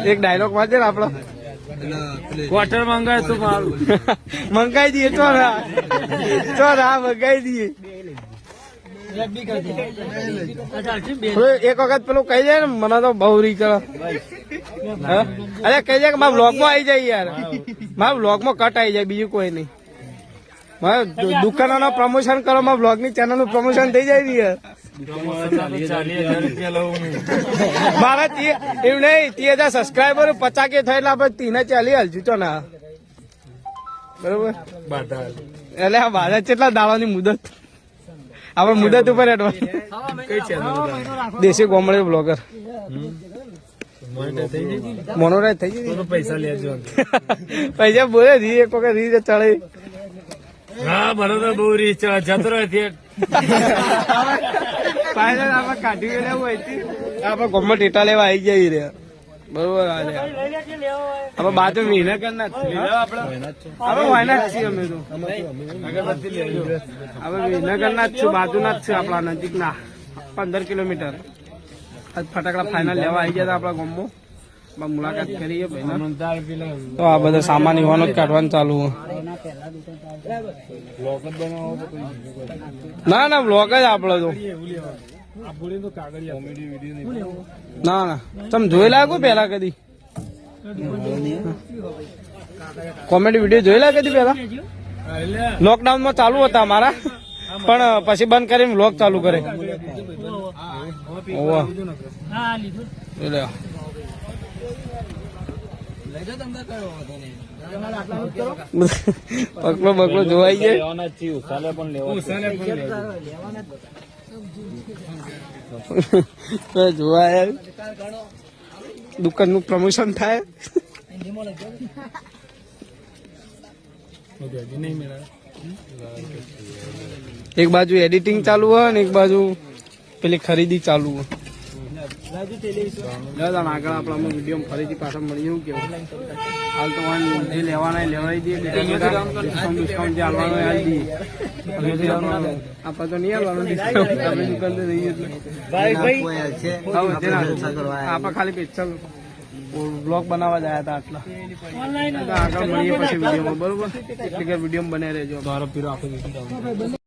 એક ડાયલોગ મારજે ને આપડો ક્વાર્ટર મંગાય તો મારું મંગાઈ દઈએ ચો રા મંગાઈ દઈએ એક વખત પેલું કહી જાય ને મને તો બહુ રી કરે અરે કહી જાય કે મારા બ્લોગ માં આવી જાય યાર મારા બ્લોગ માં કટ આવી જાય બીજું કોઈ નહીં મારે દુકાનો નો પ્રમોશન કરો મારા બ્લોગ ની ચેનલ નું પ્રમોશન થઈ જાય ને યાર મારા એવું નહીં 30,000 સબસ્ક્રાઈબર 50K થયેલા આપડે 340 હાલશું તો ના બરોબર એટલે આ બાધા કેટલા દાવાની મુદત આપડે મુદત ઉપર એડવાન્સ દેશી કોમેડી બ્લોગર મોનોરાઈઝ થઈ જાય પૈસા લેજો પૈસા બોલે રી એક વખત રી ચડે હા બરોબર બહુ રી જતો રહે આપડે કાઢી લેવું હોય આપડે ગમે ટેટા લેવા આવી જાય રે બરોબર આપડે બાજુ મહેનત કરના આપડે વાયના જ છીએ અમે તો આપડે મહેનત કરના જ છું બાજુ ના જ છે આપડા નજીક ના 15 કિલોમીટર ફટાકડા ફાઇનલ લેવા આવી ગયા આપડા ગામમાં મુલાકાત કરીએ તો આ બધા સામાન યુવાનો જ કાઢવાનું ચાલુ ના ના બ્લોગ જ આપડે તો ના ના તમે જોયેલા કોઈ પેલા કદી કોમેડી વિડીયો જોયેલા કદી પેલા લોકડાઉન માં ચાલુ હતા અમારા પણ પછી બંધ કરીને વ્લોગ ચાલુ કરે પકલો બકલો જોવાઈ જાય જોવાય દુકાન નું પ્રમોશન થાય એક બાજુ એડિટિંગ ચાલુ હોય ને એક બાજુ પેલી ખરીદી ચાલુ હોય આગળ આપણા વિડીયો ફરીથી પાછા મળી જવું કેવું હાલ તો જે લેવાના લેવાઈ દઈએ ડિસ્કાઉન્ટ જે આવવાનું આપી દઈએ આપડે તો નહીં આવવાનું ડિસ્કાઉન્ટ આપણે દુકાન તો રહીએ આપડે ખાલી પેચલ બ્લોગ બનાવવા જાય હતા આટલા આગળ મળીએ પછી વિડીયોમાં બરોબર વિડીયો બને રહેજો મારો પીરો આખો